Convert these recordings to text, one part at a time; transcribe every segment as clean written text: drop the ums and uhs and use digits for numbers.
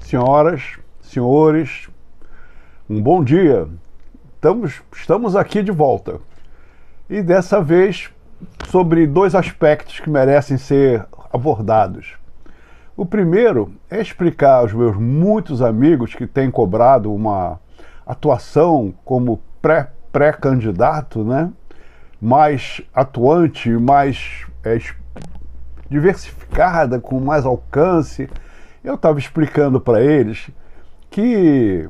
Senhoras, senhores, um bom dia. Estamos aqui de volta. E dessa vez sobre dois aspectos que merecem ser abordados. O primeiro é explicar aos meus muitos amigos que têm cobrado uma atuação como pré-candidato, né? Mais atuante, mais diversificada, com mais alcance. Eu estava explicando para eles que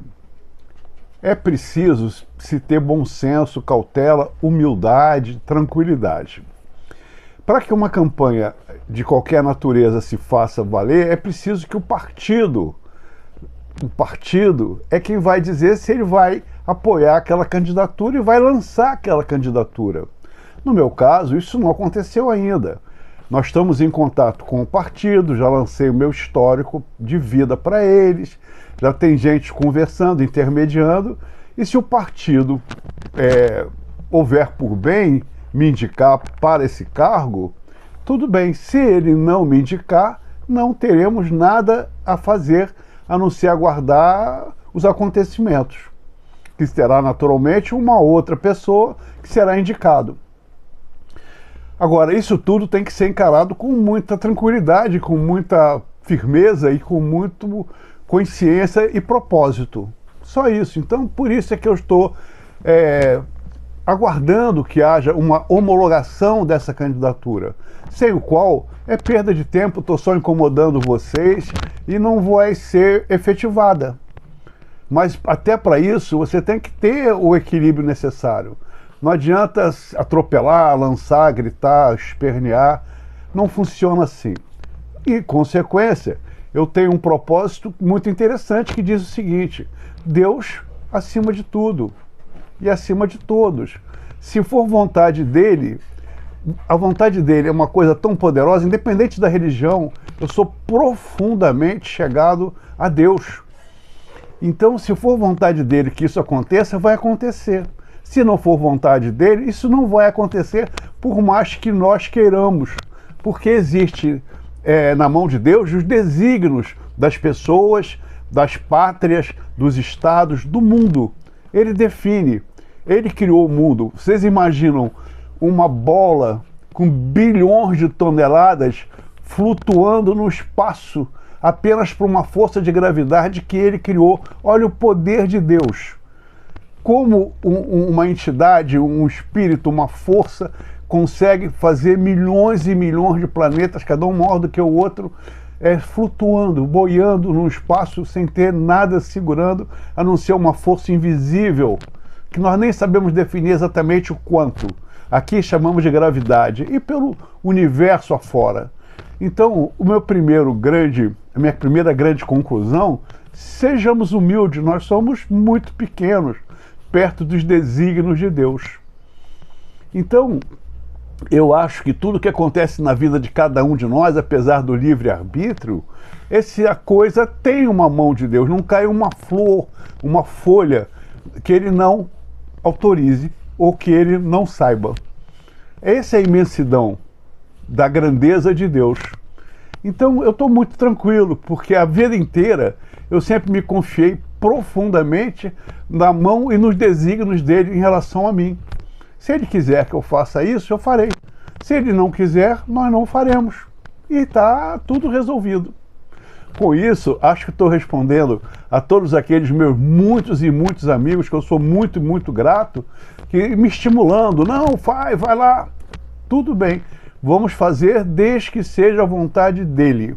é preciso se ter bom senso, cautela, humildade, tranquilidade. Para que uma campanha de qualquer natureza se faça valer, é preciso que o partido é quem vai dizer se ele vai apoiar aquela candidatura e vai lançar aquela candidatura. No meu caso, isso não aconteceu ainda. Nós estamos em contato com o partido, já lancei o meu histórico de vida para eles, já tem gente conversando, intermediando, e se o partido houver por bem me indicar para esse cargo, tudo bem. Se ele não me indicar, não teremos nada a fazer, a não ser aguardar os acontecimentos, que terá naturalmente uma outra pessoa que será indicado. Agora, isso tudo tem que ser encarado com muita tranquilidade, com muita firmeza e com muita consciência e propósito. Só isso. Então, por isso é que eu estou aguardando que haja uma homologação dessa candidatura, sem o qual é perda de tempo, estou só incomodando vocês e não vai ser efetivada. Mas até para isso você tem que ter o equilíbrio necessário. Não adianta atropelar, lançar, gritar, espernear. Não funciona assim. E, consequência, eu tenho um propósito muito interessante que diz o seguinte: Deus acima de tudo e acima de todos. Se for vontade dele, a vontade dele é uma coisa tão poderosa, independente da religião, eu sou profundamente chegado a Deus. Então, se for vontade dele que isso aconteça, vai acontecer. Se não for vontade dele, isso não vai acontecer, por mais que nós queiramos, porque existe na mão de Deus os desígnios das pessoas, das pátrias, dos estados, do mundo. Ele define, ele criou o mundo. Vocês imaginam uma bola com bilhões de toneladas flutuando no espaço apenas por uma força de gravidade que ele criou? Olha o poder de Deus. Como uma entidade, um espírito, uma força consegue fazer milhões e milhões de planetas, cada um maior do que o outro, flutuando, boiando no espaço sem ter nada segurando, a não ser uma força invisível, que nós nem sabemos definir exatamente o quanto. Aqui chamamos de gravidade, e pelo universo afora. Então, a minha primeira grande conclusão: sejamos humildes, nós somos muito pequenos, perto dos desígnios de Deus. Então, eu acho que tudo que acontece na vida de cada um de nós, apesar do livre-arbítrio, a coisa tem uma mão de Deus. Não cai uma flor, uma folha, que ele não autorize ou que ele não saiba. Essa é a imensidão da grandeza de Deus. Então, eu estou muito tranquilo, porque a vida inteira eu sempre me confiei profundamente na mão e nos desígnios dele em relação a mim. Se ele quiser que eu faça isso, eu farei. Se ele não quiser, nós não faremos. E está tudo resolvido. Com isso, acho que estou respondendo a todos aqueles meus muitos e muitos amigos, que eu sou muito, muito grato, que me estimulando. Não, vai lá. Tudo bem, vamos fazer desde que seja a vontade dele.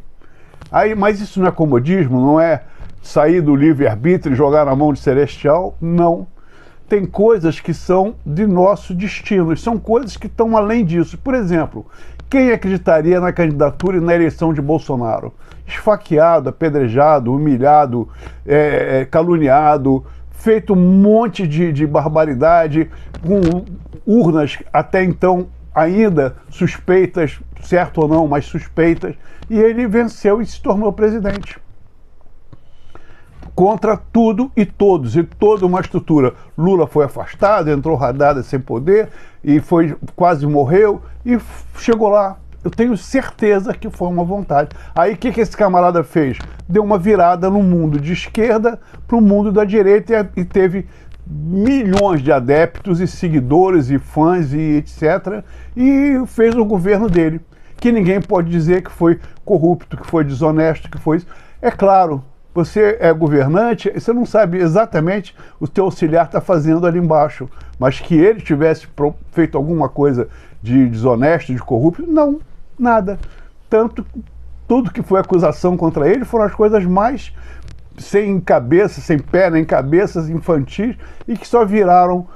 Mas isso não é comodismo, não é sair do livre-arbítrio e jogar na mão de celestial? Não. Tem coisas que são de nosso destino, são coisas que estão além disso. Por exemplo, quem acreditaria na candidatura e na eleição de Bolsonaro? Esfaqueado, apedrejado, humilhado, caluniado, feito um monte de barbaridade, com urnas até então ainda suspeitas, certo ou não, mas suspeitas, e ele venceu e se tornou presidente. Contra tudo e todos, e toda uma estrutura. Lula foi afastado, entrou Haddad sem poder, e quase morreu, e chegou lá. Eu tenho certeza que foi uma vontade. Aí o que esse camarada fez? Deu uma virada no mundo de esquerda para o mundo da direita e teve milhões de adeptos e seguidores e fãs e etc. E fez o governo dele, que ninguém pode dizer que foi corrupto, que foi desonesto, que foi isso. É claro, você é governante, você não sabe exatamente o teu auxiliar está fazendo ali embaixo, mas que ele tivesse feito alguma coisa de desonesto, de corrupto, não, nada. Tanto, tudo que foi acusação contra ele foram as coisas mais sem cabeça, sem pé, nem cabeças, infantis, e que só viraram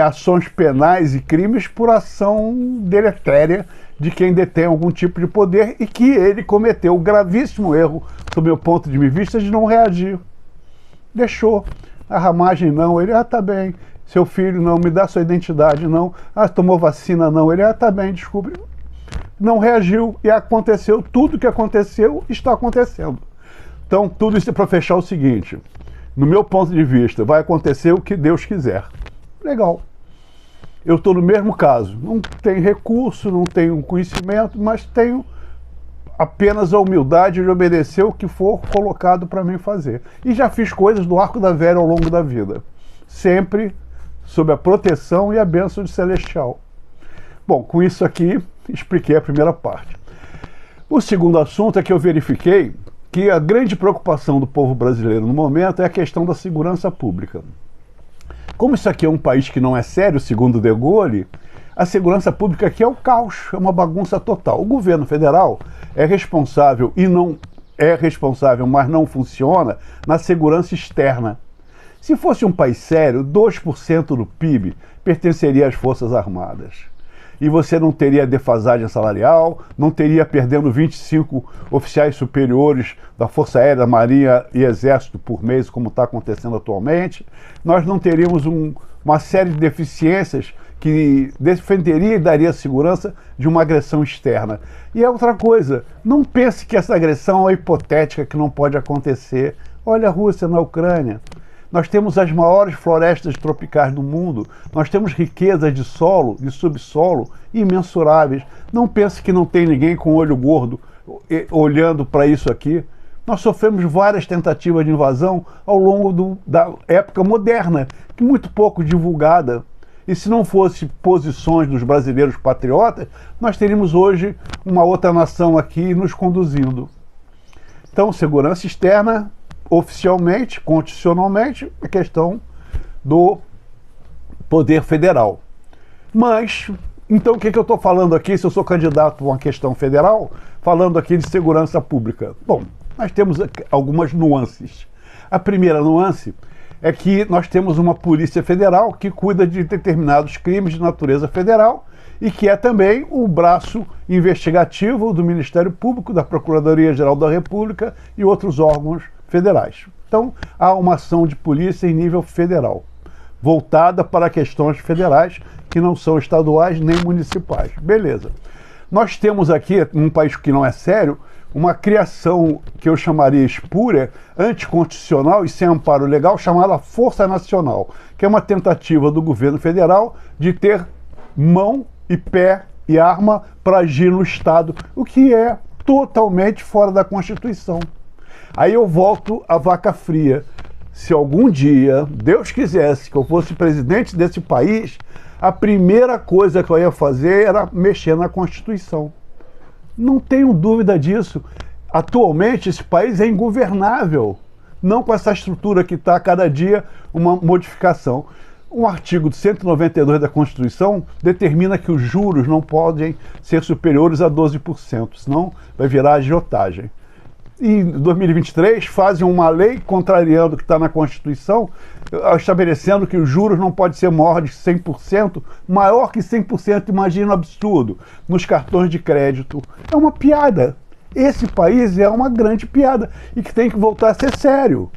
ações penais e crimes por ação deletéria de quem detém algum tipo de poder, e que ele cometeu o gravíssimo erro, sob meu ponto de vista, de não reagir. Deixou. A ramagem não, ele, tá bem. Seu filho não, me dá sua identidade não. Tomou vacina não, ele, tá bem, desculpe. Não reagiu, e aconteceu tudo que aconteceu, está acontecendo. Então, tudo isso é para fechar o seguinte: no meu ponto de vista, vai acontecer o que Deus quiser. Legal. Eu estou no mesmo caso. Não tenho recurso, não tenho conhecimento, mas tenho apenas a humildade de obedecer o que for colocado para mim fazer. E já fiz coisas do arco da velha ao longo da vida. Sempre sob a proteção e a bênção de Celestial. Bom, com isso aqui, expliquei a primeira parte. O segundo assunto é que eu verifiquei que a grande preocupação do povo brasileiro no momento é a questão da segurança pública. Como isso aqui é um país que não é sério, segundo De Gaulle, a segurança pública aqui é o caos, é uma bagunça total. O governo federal é responsável, e não é responsável, mas não funciona, na segurança externa. Se fosse um país sério, 2% do PIB pertenceria às Forças Armadas. E você não teria defasagem salarial, não teria perdendo 25 oficiais superiores da Força Aérea, Marinha e Exército por mês, como está acontecendo atualmente. Nós não teríamos uma série de deficiências que defenderia e daria segurança de uma agressão externa. E é outra coisa, não pense que essa agressão é hipotética, que não pode acontecer. Olha a Rússia na Ucrânia. Nós temos as maiores florestas tropicais do mundo, nós temos riquezas de solo, de subsolo, imensuráveis. Não pense que não tem ninguém com olho gordo olhando para isso aqui. Nós sofremos várias tentativas de invasão ao longo da época moderna, muito pouco divulgada. E se não fosse posições dos brasileiros patriotas, nós teríamos hoje uma outra nação aqui nos conduzindo. Então, segurança externa, oficialmente, constitucionalmente, é questão do poder federal. Mas, então o que eu estou falando aqui, se eu sou candidato a uma questão federal, falando aqui de segurança pública? Bom, nós temos algumas nuances. A primeira nuance é que nós temos uma Polícia Federal que cuida de determinados crimes de natureza federal e que é também o braço investigativo do Ministério Público, da Procuradoria-Geral da República e outros órgãos federais. Então, há uma ação de polícia em nível federal, voltada para questões federais que não são estaduais nem municipais. Beleza. Nós temos aqui, num país que não é sério, uma criação que eu chamaria espúria, anticonstitucional e sem amparo legal, chamada Força Nacional, que é uma tentativa do governo federal de ter mão e pé e arma para agir no Estado, o que é totalmente fora da Constituição. Aí eu volto à vaca fria. Se algum dia Deus quisesse que eu fosse presidente desse país, a primeira coisa que eu ia fazer era mexer na Constituição. Não tenho dúvida disso. Atualmente esse país é ingovernável, não com essa estrutura que está a cada dia uma modificação. Um artigo de 192 da Constituição determina que os juros não podem ser superiores a 12%, senão vai virar agiotagem. Em 2023, fazem uma lei contrariando o que está na Constituição, estabelecendo que os juros não podem ser maior de 100%, maior que 100%, imagina o absurdo, nos cartões de crédito. É uma piada. Esse país é uma grande piada e que tem que voltar a ser sério.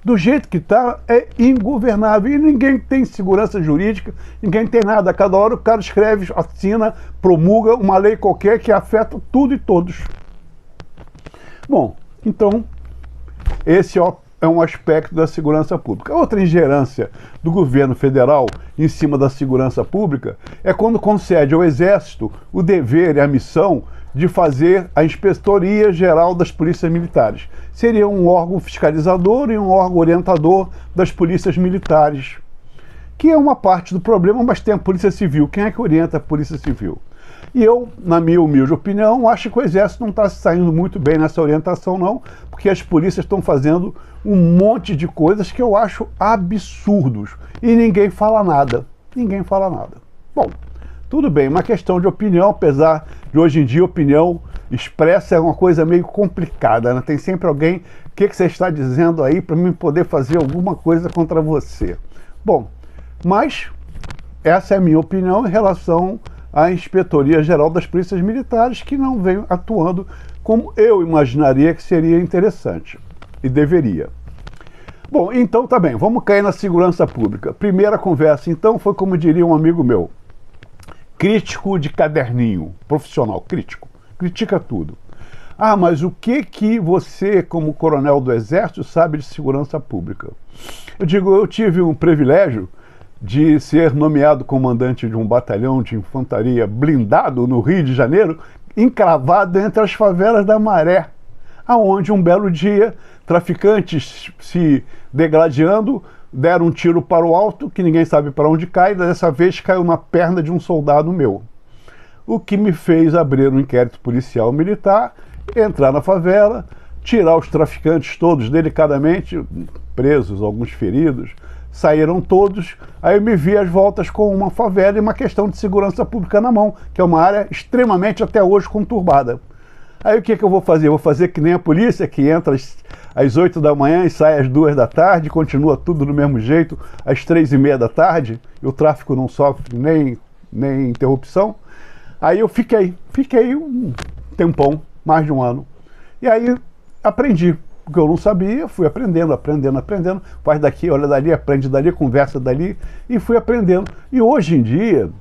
Do jeito que está, é ingovernável. E ninguém tem segurança jurídica, ninguém tem nada. A cada hora o cara escreve, assina, promulga uma lei qualquer que afeta tudo e todos. Bom, então, esse é um aspecto da segurança pública. Outra ingerência do governo federal em cima da segurança pública é quando concede ao Exército o dever e a missão de fazer a Inspetoria Geral das Polícias Militares. Seria um órgão fiscalizador e um órgão orientador das polícias militares, que é uma parte do problema, mas tem a Polícia Civil. Quem é que orienta a Polícia Civil? E eu, na minha humilde opinião, acho que o Exército não está saindo muito bem nessa orientação, não, porque as polícias estão fazendo um monte de coisas que eu acho absurdos. E ninguém fala nada. Ninguém fala nada. Bom, tudo bem, uma questão de opinião, apesar de hoje em dia opinião expressa é uma coisa meio complicada, né? Tem sempre alguém, o que você está dizendo aí para mim poder fazer alguma coisa contra você? Bom, mas essa é a minha opinião em relação à Inspetoria Geral das Polícias Militares, que não vem atuando como eu imaginaria que seria interessante e deveria. Bom, então tá bem, vamos cair na segurança pública. Primeira conversa, então, foi como diria um amigo meu, crítico de caderninho, profissional, crítico, critica tudo. Ah, mas o que você, como coronel do Exército, sabe de segurança pública? Eu digo, eu tive um privilégio de ser nomeado comandante de um batalhão de infantaria blindado no Rio de Janeiro, encravado entre as favelas da Maré, aonde um belo dia traficantes se degladiando deram um tiro para o alto, que ninguém sabe para onde cai, e dessa vez caiu na perna de um soldado meu. O que me fez abrir um inquérito policial militar, entrar na favela, tirar os traficantes todos delicadamente, presos, alguns feridos, saíram todos, aí eu me vi às voltas com uma favela e uma questão de segurança pública na mão, que é uma área extremamente até hoje conturbada. Aí o que eu vou fazer? Eu vou fazer que nem a polícia, que entra às 8 da manhã e sai às 2 da tarde, continua tudo do mesmo jeito, às 3h30 da tarde, e o tráfico não sofre nem interrupção. Aí eu fiquei um tempão, mais de um ano. E aí aprendi, porque eu não sabia, fui aprendendo, faz daqui, olha dali, aprende dali, conversa dali, e fui aprendendo. E hoje em dia,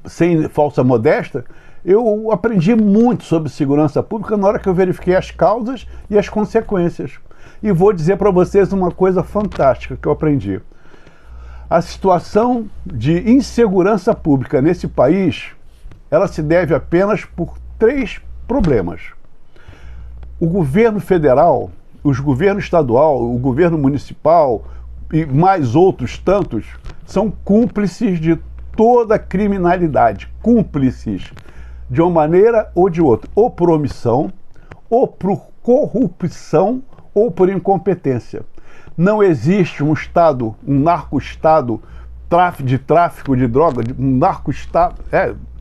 sem falsa modéstia, eu aprendi muito sobre segurança pública na hora que eu verifiquei as causas e as consequências. E vou dizer para vocês uma coisa fantástica que eu aprendi. A situação de insegurança pública nesse país, ela se deve apenas por 3 problemas. O governo federal, os governos estadual, o governo municipal e mais outros tantos são cúmplices de toda a criminalidade, cúmplices de uma maneira ou de outra, ou por omissão, ou por corrupção, ou por incompetência. Não existe um Estado, um narco-Estado de tráfico de droga, um narco-Estado,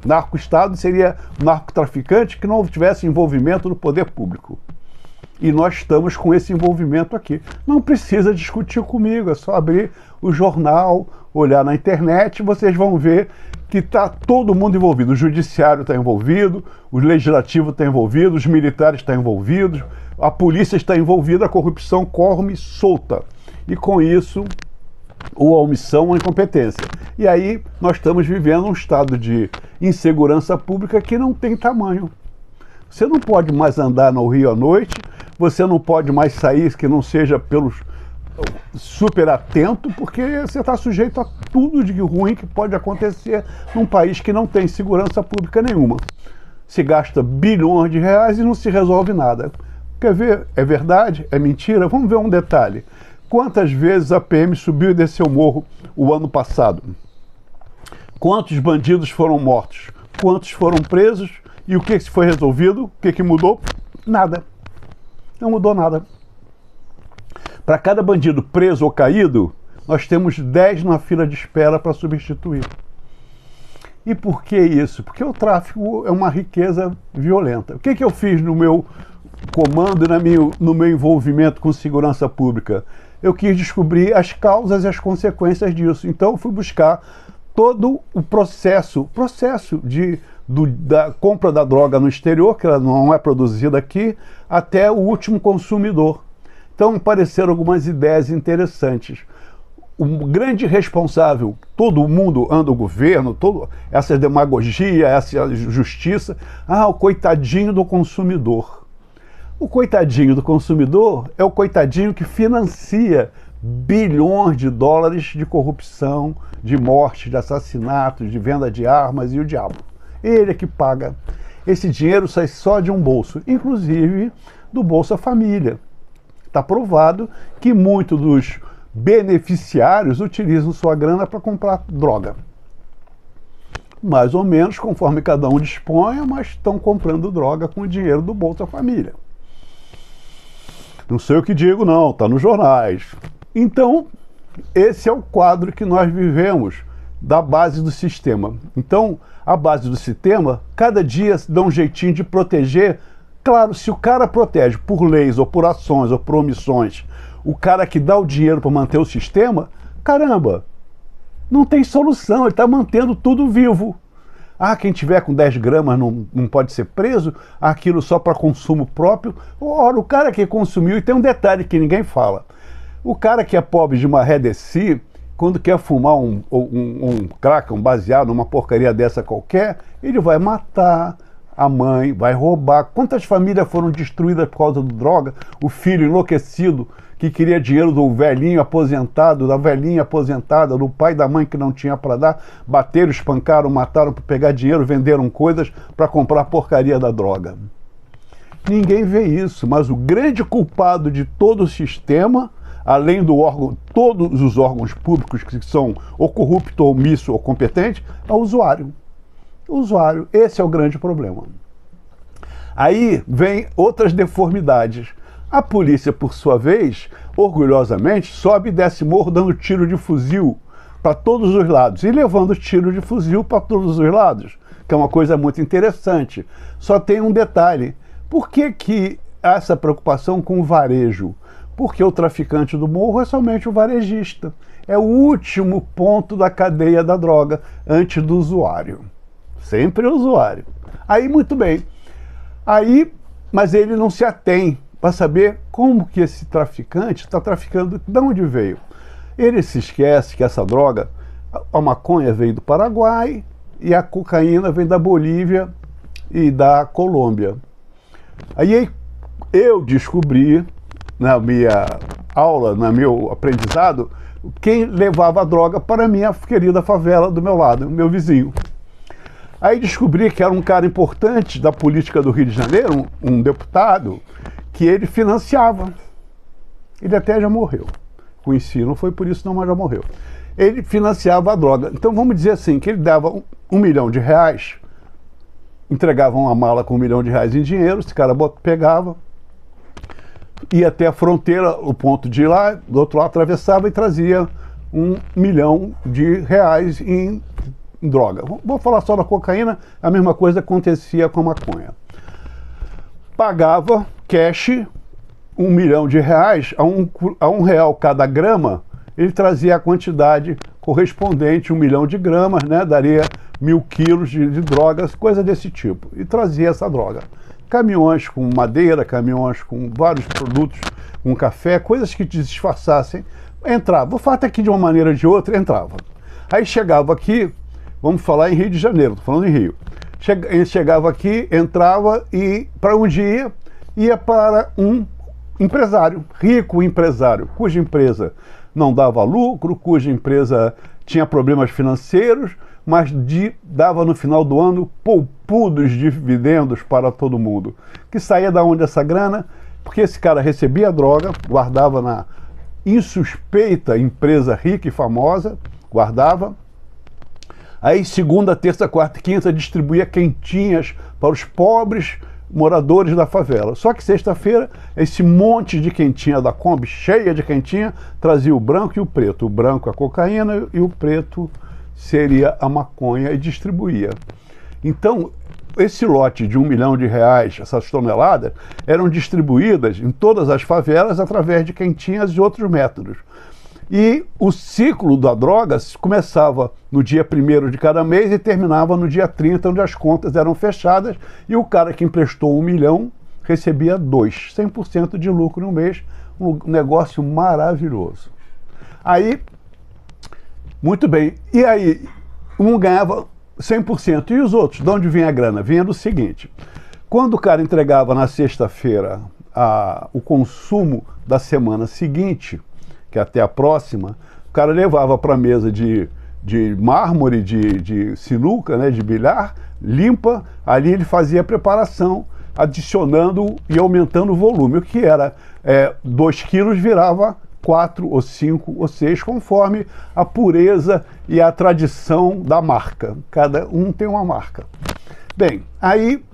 narco-Estado seria um narcotraficante que não tivesse envolvimento no poder público. E nós estamos com esse envolvimento aqui. Não precisa discutir comigo, é só abrir o jornal, olhar na internet, vocês vão ver que está todo mundo envolvido. O judiciário está envolvido, o legislativo está envolvido, os militares estão envolvidos, a polícia está envolvida, a corrupção corre solta. E com isso, ou a omissão ou a incompetência. E aí nós estamos vivendo um estado de insegurança pública que não tem tamanho. Você não pode mais andar no Rio à noite, você não pode mais sair que não seja pelos super atento, porque você está sujeito a tudo de ruim que pode acontecer num país que não tem segurança pública nenhuma. Se gasta bilhões de reais e não se resolve nada. Quer ver? É verdade? É mentira? Vamos ver um detalhe. Quantas vezes a PM subiu e desceu o morro o ano passado? Quantos bandidos foram mortos? Quantos foram presos? E o que foi resolvido? O que mudou? Nada. Não mudou nada. Para cada bandido preso ou caído, nós temos 10 na fila de espera para substituir. E por que isso? Porque o tráfico é uma riqueza violenta. O que eu fiz no meu comando e no meu envolvimento com segurança pública? Eu quis descobrir as causas e as consequências disso. Então eu fui buscar todo o processo da compra da droga no exterior, que ela não é produzida aqui, até o último consumidor. Então apareceram algumas ideias interessantes. O grande responsável, todo mundo anda o governo, essa demagogia, essa justiça, o coitadinho do consumidor. O coitadinho do consumidor é o coitadinho que financia bilhões de dólares de corrupção, de morte, de assassinatos, de venda de armas e o diabo. Ele é que paga. esse dinheiro sai só de um bolso, inclusive do Bolsa Família. Está provado que muitos dos beneficiários utilizam sua grana para comprar droga. Mais ou menos conforme cada um disponha, mas estão comprando droga com o dinheiro do Bolsa Família. Não sei o que digo não, está nos jornais. Então, esse é o quadro que nós vivemos da base do sistema. Então, a base do sistema, cada dia dá um jeitinho de proteger. Claro, se o cara protege por leis, ou por ações, ou por omissões, o cara que dá o dinheiro para manter o sistema, caramba, não tem solução, ele está mantendo tudo vivo. Ah, quem tiver com 10 gramas não pode ser preso, aquilo só para consumo próprio. Ora, o cara que consumiu, e tem um detalhe que ninguém fala, o cara que é pobre de maré de si, quando quer fumar um crack, um baseado, uma porcaria dessa qualquer, ele vai matar a mãe, vai roubar. Quantas famílias foram destruídas por causa do droga? O filho enlouquecido que queria dinheiro do velhinho aposentado, da velhinha aposentada, do pai e da mãe que não tinha para dar, bateram, espancaram, mataram para pegar dinheiro, venderam coisas para comprar a porcaria da droga. Ninguém vê isso, mas o grande culpado de todo o sistema, além do órgão, todos os órgãos públicos que são ou corruptos, ou omissos, ou competentes, é o usuário. O usuário, esse é o grande problema. Aí vem outras deformidades. A polícia, por sua vez, orgulhosamente, sobe e desce morro dando tiro de fuzil para todos os lados e levando tiro de fuzil para todos os lados, que é uma coisa muito interessante. Só tem um detalhe. Por que há essa preocupação com o varejo? Porque o traficante do morro é somente o varejista. É o último ponto da cadeia da droga antes do usuário. Sempre o usuário. Aí, muito bem. Aí, mas ele não se atém para saber como que esse traficante está traficando, de onde veio. Ele se esquece que essa droga, a maconha veio do Paraguai e a cocaína vem da Bolívia e da Colômbia. Aí eu descobri, na minha aula, no meu aprendizado, quem levava a droga para a minha querida favela do meu lado, meu vizinho. Aí descobri que era um cara importante da política do Rio de Janeiro, um deputado, que ele financiava. Ele até já morreu. Conheci, não foi por isso não, mas já morreu. Ele financiava a droga. Então vamos dizer assim, que ele dava R$1 milhão, entregava uma mala com R$1 milhão em dinheiro, esse cara pegava, ia até a fronteira, o ponto de ir lá, do outro lado atravessava e trazia R$1 milhão em droga. Vou falar só da cocaína, a mesma coisa acontecia com a maconha. Pagava cash R$1 milhão a R$1 cada grama, ele trazia a quantidade correspondente, 1 milhão de gramas, né? Daria 1.000 quilos de drogas, coisa desse tipo. E trazia essa droga. Caminhões com madeira, caminhões com vários produtos, com café, coisas que disfarçassem, entrava. O fato é que de uma maneira ou de outra entrava. Aí chegava aqui, vamos falar em Rio de Janeiro, estou falando em Rio. Chegava aqui, entrava e para onde ia para um empresário, rico empresário, cuja empresa não dava lucro, cuja empresa tinha problemas financeiros, mas dava no final do ano poupudos dividendos para todo mundo. Que saía da onde essa grana? Porque esse cara recebia a droga, guardava na insuspeita empresa rica e famosa, guardava. Aí segunda, terça, quarta e quinta distribuía quentinhas para os pobres moradores da favela. Só que sexta-feira, esse monte de quentinha da Kombi, cheia de quentinha, trazia o branco e o preto. O branco a cocaína e o preto seria a maconha e distribuía. Então, esse lote de R$1 milhão, essas toneladas, eram distribuídas em todas as favelas através de quentinhas e outros métodos. E o ciclo da droga começava no dia 1º de cada mês e terminava no dia 30, onde as contas eram fechadas e o cara que emprestou R$1 milhão recebia 2, 100% de lucro no mês, um negócio maravilhoso. Aí, muito bem, e aí um ganhava 100%, e os outros, de onde vinha a grana? Vinha do seguinte, quando o cara entregava na sexta-feira o consumo da semana seguinte, que até a próxima, o cara levava para a mesa de de mármore, de sinuca, né, de bilhar, limpa. Ali ele fazia a preparação, adicionando e aumentando o volume. O que era 2 quilos virava 4 ou 5 ou 6, conforme a pureza e a tradição da marca. Cada um tem uma marca. Bem, aí,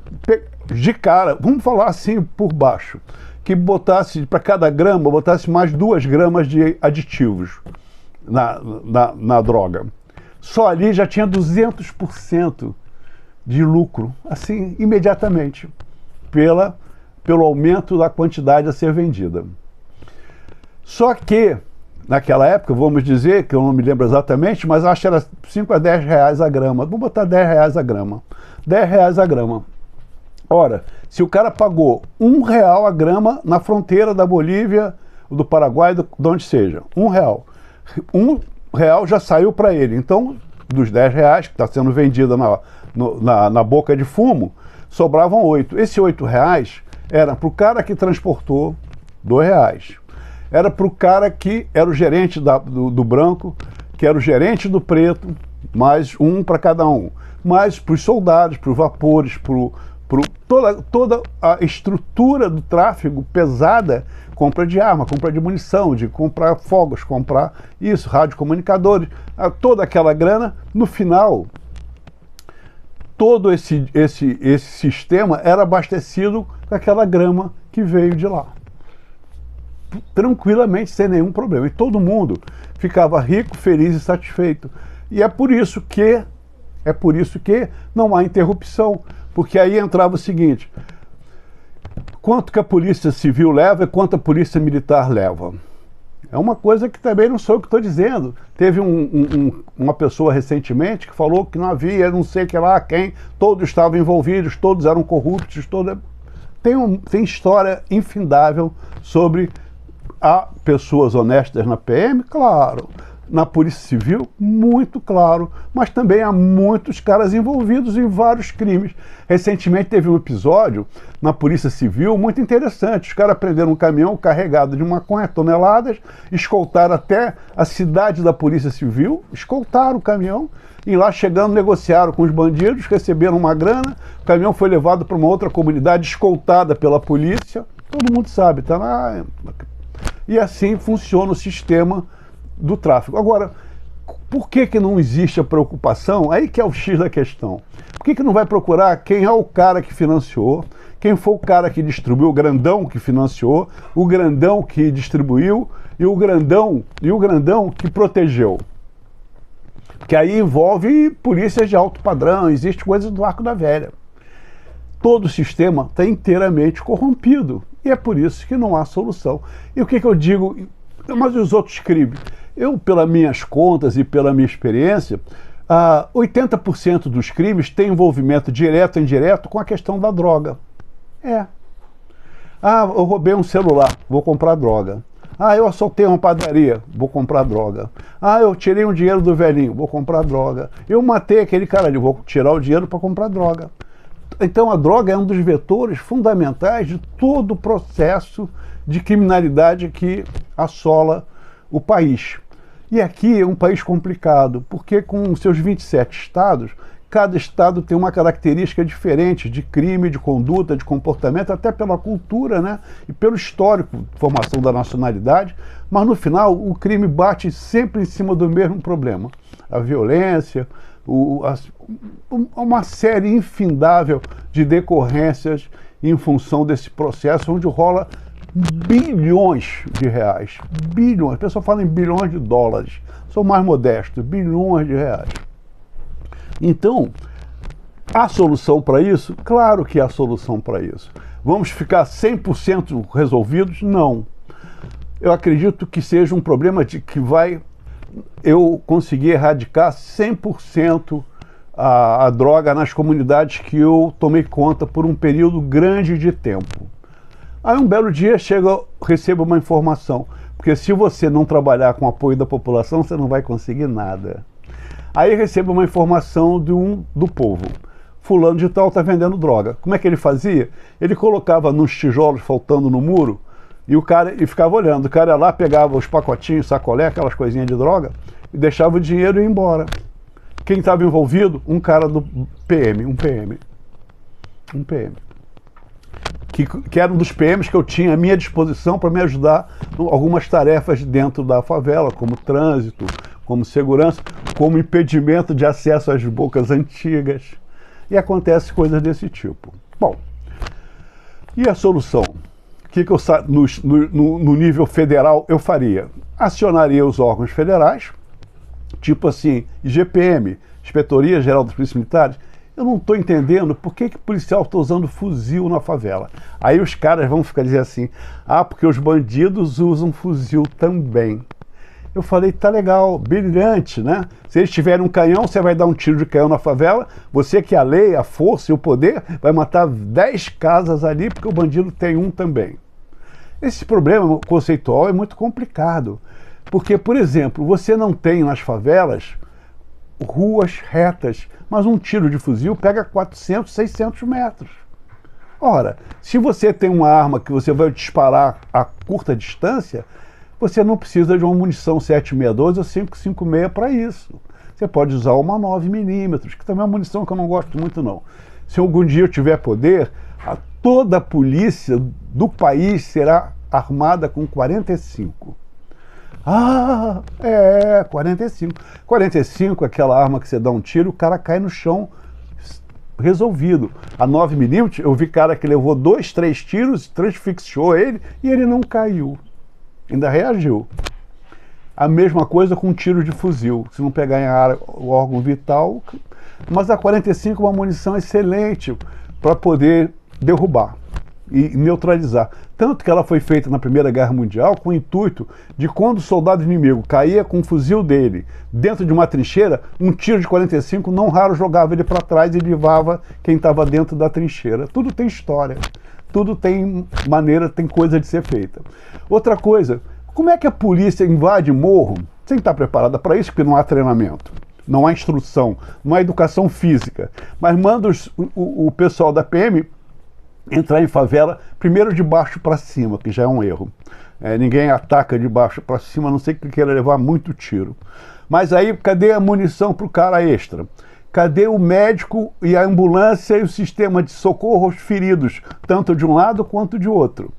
de cara, vamos falar assim por baixo, que botasse, para cada grama, botasse mais 2 gramas de aditivos na droga. Só ali já tinha 200% de lucro, assim, imediatamente, pelo aumento da quantidade a ser vendida. Só que, naquela época, vamos dizer, que eu não me lembro exatamente, mas acho que era 5 a 10 reais a grama. Vamos botar 10 reais a grama. 10 reais a grama. Ora, se o cara pagou R$1 a grama na fronteira da Bolívia, do Paraguai, de onde seja, R$1. R$1 já saiu para ele. Então, dos 10 reais que está sendo vendida na boca de fumo, sobravam 8. Esses 8 reais era para o cara que transportou R$2. Era para o cara que era o gerente do branco, que era o gerente do preto, mais um para cada um. Mas para os soldados, para os vapores, toda a estrutura do tráfego pesada, compra de arma, compra de munição, de comprar fogos, comprar isso, radiocomunicadores, toda aquela grana, no final, todo esse sistema era abastecido com aquela grama que veio de lá. Tranquilamente, sem nenhum problema. E todo mundo ficava rico, feliz e satisfeito. E é por isso que não há interrupção, porque aí entrava o seguinte: quanto que a polícia civil leva e quanto a polícia militar leva? É uma coisa que também não sou eu que estou dizendo. Teve uma pessoa recentemente que falou que não havia, não sei que lá quem, todos estavam envolvidos, todos eram corruptos, tem história infindável sobre. Há pessoas honestas na PM, claro. Na Polícia Civil, muito claro. Mas também há muitos caras envolvidos em vários crimes. Recentemente teve um episódio na Polícia Civil muito interessante. Os caras prenderam um caminhão carregado de maconha, toneladas, escoltaram até a cidade da Polícia Civil, escoltaram o caminhão, e lá chegando negociaram com os bandidos, receberam uma grana, o caminhão foi levado para uma outra comunidade escoltada pela polícia. Todo mundo sabe, tá lá. E assim funciona o sistema do tráfico. Agora, por que não existe a preocupação? Aí que é o X da questão. Por que não vai procurar quem é o cara que financiou, quem foi o cara que distribuiu, o grandão que financiou, o grandão que distribuiu e o grandão que protegeu? Porque aí envolve polícias de alto padrão, existe coisa do Arco da Velha. Todo o sistema está inteiramente corrompido. E é por isso que não há solução. E o que eu digo? Mas os outros crimes? Eu, pelas minhas contas e pela minha experiência, 80% dos crimes têm envolvimento direto ou indireto com a questão da droga. Eu roubei um celular, vou comprar droga. Eu assaltei uma padaria, vou comprar droga. Eu tirei um dinheiro do velhinho, vou comprar droga. Eu matei aquele cara ali, vou tirar o dinheiro para comprar droga. Então a droga é um dos vetores fundamentais de todo o processo de criminalidade que assola o país. E aqui é um país complicado, porque com seus 27 estados, cada estado tem uma característica diferente de crime, de conduta, de comportamento, até pela cultura, né? E pelo histórico de formação da nacionalidade, mas no final o crime bate sempre em cima do mesmo problema. A violência, uma série infindável de decorrências em função desse processo, onde rola bilhões de reais. Bilhões. A pessoa fala em bilhões de dólares. Sou mais modesto. Bilhões de reais. Então, há solução para isso? Claro que há solução para isso. Vamos ficar 100% resolvidos? Não. Eu acredito que seja um problema que vai eu conseguir erradicar 100% a droga nas comunidades que eu tomei conta por um período grande de tempo. Aí um belo dia recebo uma informação, porque se você não trabalhar com o apoio da população, você não vai conseguir nada. Aí recebo uma informação do povo. Fulano de tal está vendendo droga. Como é que ele fazia? Ele colocava nos tijolos faltando no muro, e ficava olhando. O cara ia lá, pegava os pacotinhos, sacolé, aquelas coisinhas de droga, e deixava o dinheiro e ia embora. Quem estava envolvido? Um cara do PM, um PM. Que era um dos PMs que eu tinha à minha disposição para me ajudar em algumas tarefas dentro da favela, como trânsito, como segurança, como impedimento de acesso às bocas antigas. E acontece coisas desse tipo. Bom, e a solução? O que eu, no nível federal, eu faria? Acionaria os órgãos federais, tipo assim, IGPM, Inspetoria Geral dos Polícias Militares. Eu não estou entendendo por que o policial está usando fuzil na favela. Aí os caras vão ficar dizendo assim, ah, porque os bandidos usam fuzil também. Eu falei, tá legal, brilhante, né? Se eles tiverem um canhão, você vai dar um tiro de canhão na favela, você que a lei, a força e o poder, vai matar 10 casas ali, porque o bandido tem um também. Esse problema conceitual é muito complicado, porque, por exemplo, você não tem nas favelas ruas retas, mas um tiro de fuzil pega 400, 600 metros. Ora, se você tem uma arma que você vai disparar a curta distância, você não precisa de uma munição 7.62 ou 5.56 para isso. Você pode usar uma 9mm, que também é uma munição que eu não gosto muito não. Se algum dia eu tiver poder, toda a polícia do país será armada com 45. Ah, 45. 45 é aquela arma que você dá um tiro, o cara cai no chão resolvido. A 9mm, eu vi cara que levou 2, 3 tiros, transfixou ele e ele não caiu. Ainda reagiu. A mesma coisa com um tiro de fuzil. Se não pegar em área o órgão vital. Mas a 45 é uma munição excelente para poder derrubar e neutralizar. Tanto que ela foi feita na Primeira Guerra Mundial com o intuito de quando o soldado inimigo caía com o fuzil dele dentro de uma trincheira, um tiro de 45 não raro jogava ele para trás e livava quem estava dentro da trincheira. Tudo tem história, tudo tem maneira, tem coisa de ser feita. Outra coisa, como é que a polícia invade morro sem estar preparada para isso? Porque não há treinamento, não há instrução, não há educação física, mas manda o pessoal da PM entrar em favela primeiro de baixo para cima, que já é um erro. Ninguém ataca de baixo para cima, a não ser que queira levar muito tiro. Mas aí, cadê a munição para o cara extra? Cadê o médico e a ambulância e o sistema de socorro aos feridos, tanto de um lado quanto de outro?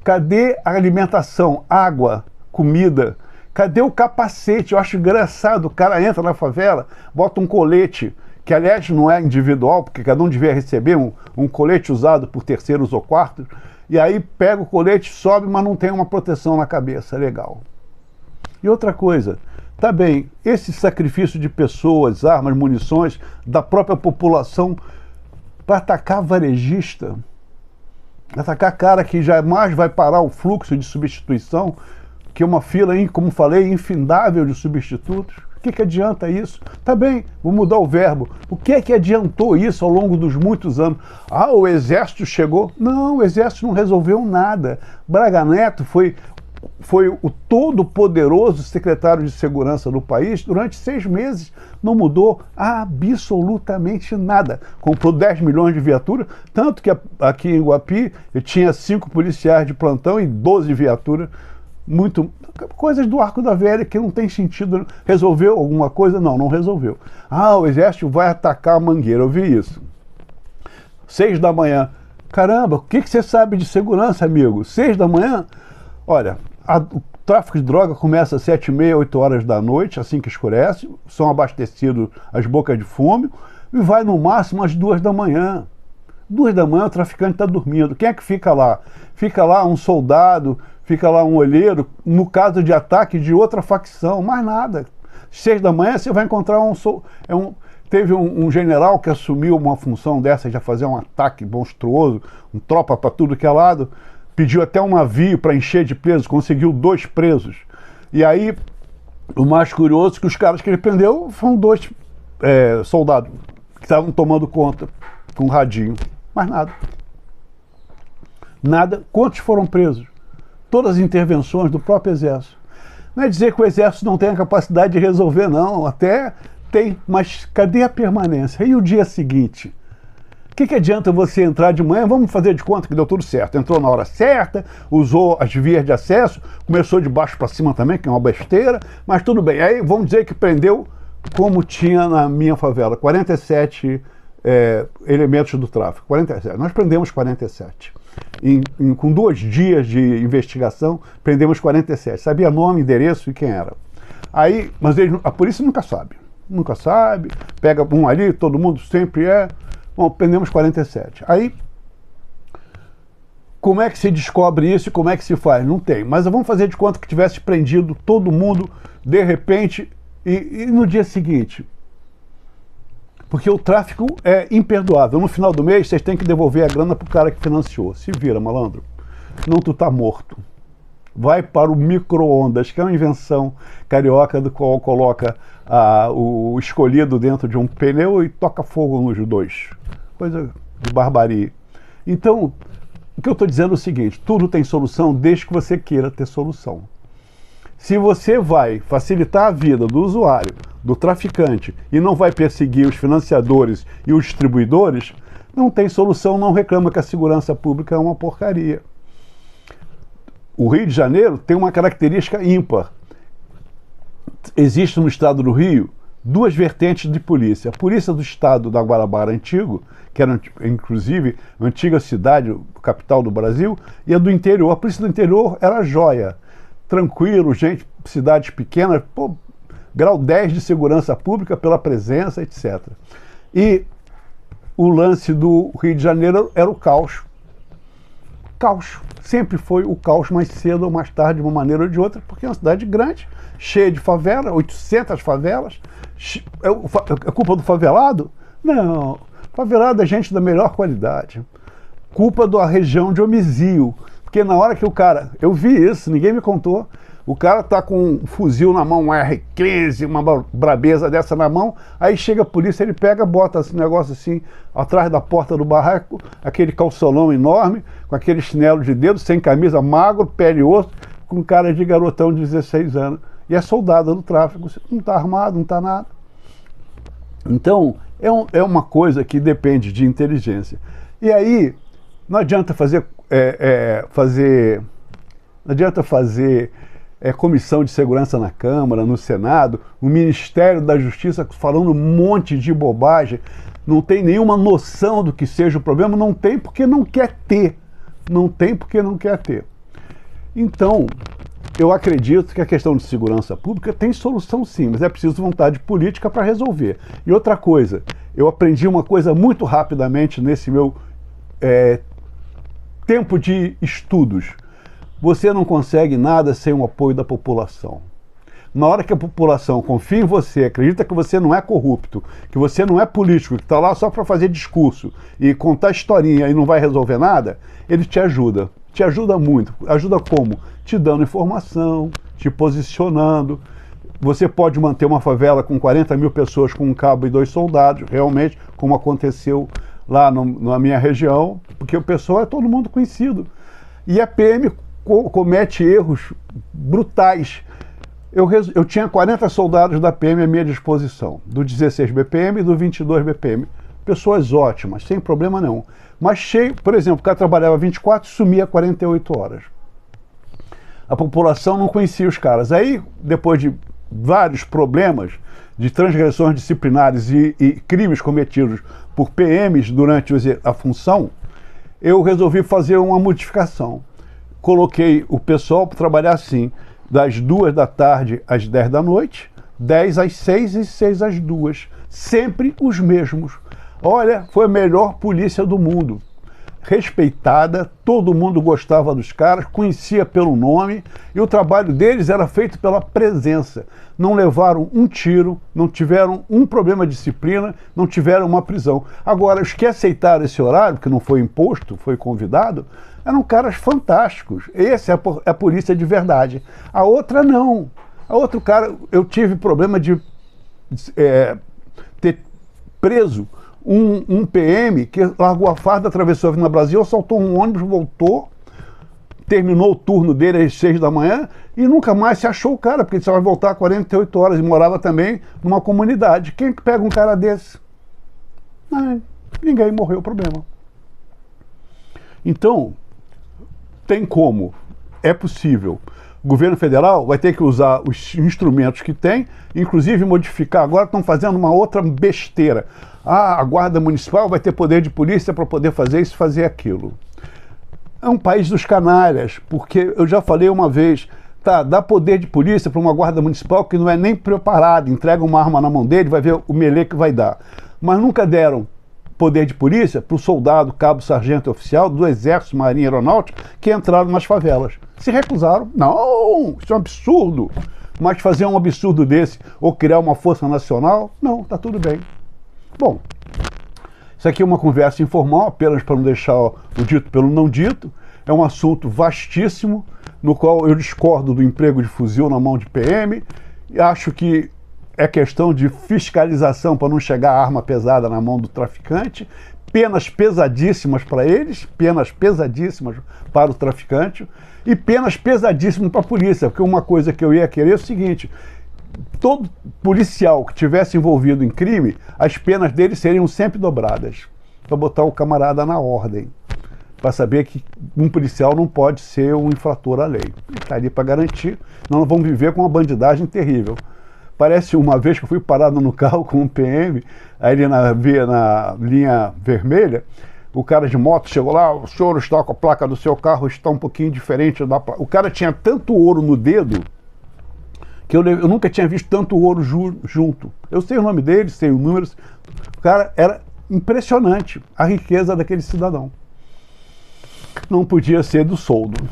Cadê a alimentação, água, comida? Cadê o capacete? Eu acho engraçado, o cara entra na favela, bota um colete, que aliás não é individual, porque cada um devia receber um colete usado por terceiros ou quartos, e aí pega o colete, sobe, mas não tem uma proteção na cabeça, legal. E outra coisa, tá bem, esse sacrifício de pessoas, armas, munições, da própria população, para atacar varejista, atacar cara que jamais vai parar o fluxo de substituição, que é uma fila, como falei, infindável de substitutos. O que adianta isso? Tá bem, vou mudar o verbo. O que é que adiantou isso ao longo dos muitos anos? Ah, o Exército chegou? Não, o Exército não resolveu nada. Braga Neto foi o todo-poderoso secretário de segurança do país durante 6 meses. Não mudou absolutamente nada. Comprou 10 milhões de viaturas, tanto que aqui em Guapi eu tinha 5 policiais de plantão e 12 viaturas. Coisas do Arco da Velha que não tem sentido. Resolveu alguma coisa? Não, não resolveu. Ah, o Exército vai atacar a Mangueira, eu vi isso. 6 da manhã. Caramba, o que você sabe de segurança, amigo? 6 da manhã? Olha, o tráfico de droga começa às 7h30, 8 horas da noite, assim que escurece, são abastecidos as bocas de fumo, e vai no máximo às 2 da manhã. 2 da manhã o traficante está dormindo. Quem é que fica lá? Fica lá um soldado, fica lá um olheiro, no caso de ataque de outra facção, mais nada. 6 da manhã você vai encontrar teve um general que assumiu uma função dessa, de fazer um ataque monstruoso, um tropa para tudo que é lado, pediu até um navio para encher de presos, conseguiu 2 presos. E aí, o mais curioso é que os caras que ele prendeu foram 2 soldados que estavam tomando conta com um radinho. Mais nada. Nada. Quantos foram presos? Todas as intervenções do próprio Exército. Não é dizer que o Exército não tem a capacidade de resolver, não. Até tem, mas cadê a permanência? E o dia seguinte? que adianta você entrar de manhã, vamos fazer de conta que deu tudo certo. Entrou na hora certa, usou as vias de acesso, começou de baixo para cima também, que é uma besteira, mas tudo bem. Aí vamos dizer que prendeu, como tinha na minha favela, 47 elementos do tráfico. 47. Nós prendemos 47. Com 2 dias de investigação, prendemos 47. Sabia nome, endereço e quem era. Aí, mas a polícia nunca sabe. Nunca sabe, pega um ali, todo mundo sempre é. Bom, prendemos 47. Aí, como é que se descobre isso e como é que se faz? Não tem. Mas vamos fazer de conta que tivesse prendido todo mundo de repente e no dia seguinte. Porque o tráfico é imperdoável. No final do mês, vocês têm que devolver a grana pro cara que financiou. Se vira, malandro. Não, tu tá morto. Vai para o micro-ondas, que é uma invenção carioca do qual coloca o escolhido dentro de um pneu e toca fogo nos dois. Coisa de barbarie. Então, o que eu estou dizendo é o seguinte, tudo tem solução desde que você queira ter solução. Se você vai facilitar a vida do usuário, do traficante, e não vai perseguir os financiadores e os distribuidores, não tem solução, não reclama que a segurança pública é uma porcaria. O Rio de Janeiro tem uma característica ímpar. Existe no estado do Rio 2 vertentes de polícia. A polícia do estado da Guanabara antigo, que era inclusive a antiga cidade, capital do Brasil, e a do interior. A polícia do interior era joia. Tranquilo, gente, cidades pequenas, pô, grau 10 de segurança pública pela presença, etc. E o lance do Rio de Janeiro era o caos. Caos. Sempre foi o caos, mais cedo ou mais tarde, de uma maneira ou de outra, porque é uma cidade grande, cheia de favela, 800 favelas. É culpa do favelado? Não. Favelado é gente da melhor qualidade. Culpa da região de Omizio. Porque na hora que o cara... Eu vi isso, ninguém me contou. O cara tá com um fuzil na mão, um R15, uma brabeza dessa na mão, aí chega a polícia, ele pega, bota esse negócio assim, atrás da porta do barraco, aquele calçolão enorme, com aquele chinelo de dedo, sem camisa, magro, pele e osso, com cara de garotão de 16 anos. E é soldado do tráfico, não tá armado, não tá nada. Então, é uma coisa que depende de inteligência. E aí, não adianta fazer comissão de segurança na Câmara, no Senado, o Ministério da Justiça falando um monte de bobagem, não tem nenhuma noção do que seja o problema, não tem porque não quer ter. Não tem porque não quer ter. Então, eu acredito que a questão de segurança pública tem solução sim, mas é preciso vontade política para resolver. E outra coisa, eu aprendi uma coisa muito rapidamente nesse meu tempo de estudos. Você não consegue nada sem o apoio da população. Na hora que a população confia em você, acredita que você não é corrupto, que você não é político, que está lá só para fazer discurso e contar historinha e não vai resolver nada, ele te ajuda. Te ajuda muito. Ajuda como? Te dando informação, te posicionando. Você pode manter uma favela com 40 mil pessoas com um cabo e 2 soldados, realmente, como aconteceu lá na minha região, porque o pessoal é todo mundo conhecido. E a PM comete erros brutais. Eu tinha 40 soldados da PM à minha disposição, do 16 BPM e do 22 BPM. Pessoas ótimas, sem problema nenhum. Mas cheio, por exemplo, o cara trabalhava 24 e sumia 48 horas. A população não conhecia os caras. Aí, depois de vários problemas de transgressões disciplinares e crimes cometidos por PMs durante a função, eu resolvi fazer uma modificação. Coloquei o pessoal para trabalhar assim, das 2 da tarde às 10 da noite, 10 às 6 e 6 às 2. Sempre os mesmos. Olha, foi a melhor polícia do mundo. Respeitada, todo mundo gostava dos caras, conhecia pelo nome, e o trabalho deles era feito pela presença. Não levaram um tiro, não tiveram um problema de disciplina, não tiveram uma prisão. Agora, os que aceitaram esse horário, que não foi imposto, foi convidado, eram caras fantásticos. Essa é a polícia de verdade. A outra não. A outra, cara, eu tive problema de ter preso um PM que largou a farda, atravessou a Avenida Brasil, assaltou um ônibus, voltou, terminou o turno dele às 6 da manhã e nunca mais se achou o cara, porque ele só vai voltar 48 horas e morava também numa comunidade. Quem que pega um cara desse? Ninguém morreu o problema. Então, tem como, é possível. O governo federal vai ter que usar os instrumentos que tem, inclusive modificar. Agora estão fazendo uma outra besteira. Ah, a guarda municipal vai ter poder de polícia para poder fazer isso, fazer aquilo. É um país dos canalhas, porque eu já falei uma vez, tá, dá poder de polícia para uma guarda municipal que não é nem preparada, entrega uma arma na mão dele, vai ver o melê que vai dar. Mas nunca deram poder de polícia para o soldado, cabo, sargento e oficial do Exército, Marinha e Aeronáutica que entraram nas favelas. Se recusaram. Não, isso é um absurdo. Mas fazer um absurdo desse ou criar uma força nacional, não, tá tudo bem. Bom, isso aqui é uma conversa informal, apenas para não deixar o dito pelo não dito. É um assunto vastíssimo, no qual eu discordo do emprego de fuzil na mão de PM. E acho que é questão de fiscalização para não chegar a arma pesada na mão do traficante, penas pesadíssimas para eles, penas pesadíssimas para o traficante e penas pesadíssimas para a polícia, porque uma coisa que eu ia querer é o seguinte: todo policial que tivesse envolvido em crime, as penas dele seriam sempre dobradas, para botar o camarada na ordem, para saber que um policial não pode ser um infrator à lei. Ele está ali para garantir, nós vamos viver com uma bandidagem terrível. Parece uma vez que eu fui parado no carro com um PM, aí ele na linha vermelha, o cara de moto chegou lá, o senhor está com a placa do seu carro, está um pouquinho diferente da placa. O cara tinha tanto ouro no dedo, que eu nunca tinha visto tanto ouro junto. Eu sei o nome dele, sei os números. O cara era impressionante, a riqueza daquele cidadão. Não podia ser do soldo,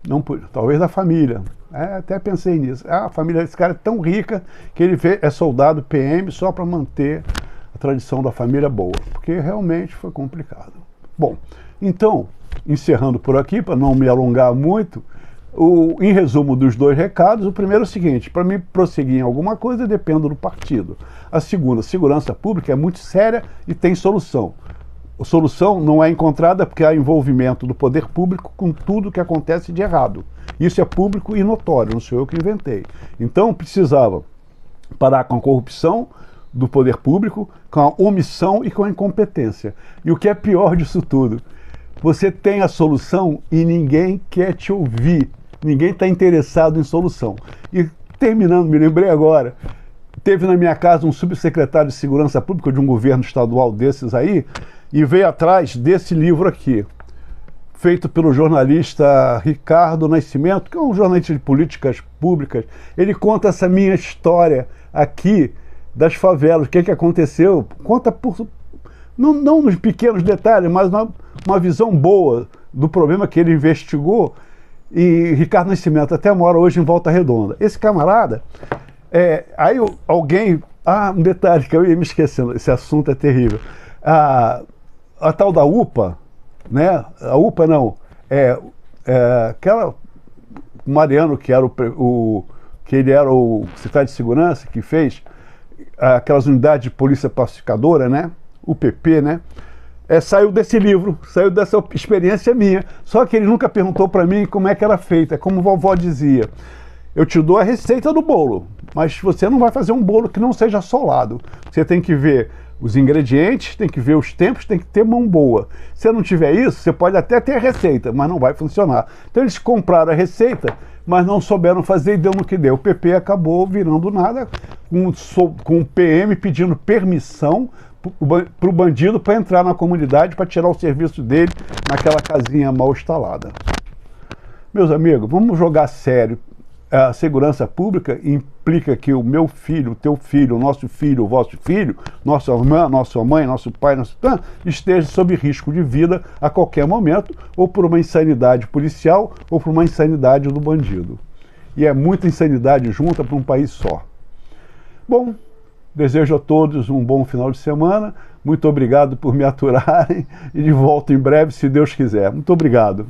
não podia, talvez da família. Até pensei nisso. A família desse cara é tão rica que ele é soldado PM só para manter a tradição da família boa, porque realmente foi complicado. Bom, então, encerrando por aqui, para não me alongar muito, em resumo dos dois recados, o primeiro é o seguinte: para mim prosseguir em alguma coisa, dependo do partido. A segunda, segurança pública é muito séria e tem solução. A solução não é encontrada porque há envolvimento do poder público com tudo que acontece de errado. Isso é público e notório, não sou eu que inventei. Então precisava parar com a corrupção do poder público, com a omissão e com a incompetência. E o que é pior disso tudo, você tem a solução e ninguém quer te ouvir, ninguém está interessado em solução. E terminando, me lembrei agora, teve na minha casa um subsecretário de Segurança Pública de um governo estadual desses aí, e veio atrás desse livro aqui, feito pelo jornalista Ricardo Nascimento, que é um jornalista de políticas públicas. Ele conta essa minha história aqui das favelas, o que aconteceu, conta não nos pequenos detalhes, mas uma visão boa do problema que ele investigou. E Ricardo Nascimento até mora hoje em Volta Redonda. Esse camarada, aí alguém, um detalhe que eu ia me esquecendo, esse assunto é terrível. A tal da UPA, né? A UPA não, aquela Mariano, que era que ele era o secretário de segurança, que fez aquelas unidades de polícia pacificadora, né? O PP, né? Saiu desse livro, saiu dessa experiência minha. Só que ele nunca perguntou para mim como é que era feita. É como a vovó dizia: eu te dou a receita do bolo, mas você não vai fazer um bolo que não seja solado. Você tem que ver os ingredientes, tem que ver os tempos, tem que ter mão boa. Se não tiver isso, você pode até ter a receita, mas não vai funcionar. Então eles compraram a receita, mas não souberam fazer e deu no que deu. O PP acabou virando nada, com o PM pedindo permissão para o bandido para entrar na comunidade, para tirar o serviço dele naquela casinha mal instalada. Meus amigos, vamos jogar sério. A segurança pública implica que o meu filho, o teu filho, o nosso filho, o vosso filho, nossa irmã, nossa mãe, nosso pai, esteja sob risco de vida a qualquer momento, ou por uma insanidade policial, ou por uma insanidade do bandido. E é muita insanidade junta para um país só. Bom, desejo a todos um bom final de semana. Muito obrigado por me aturarem e de volta em breve, se Deus quiser. Muito obrigado.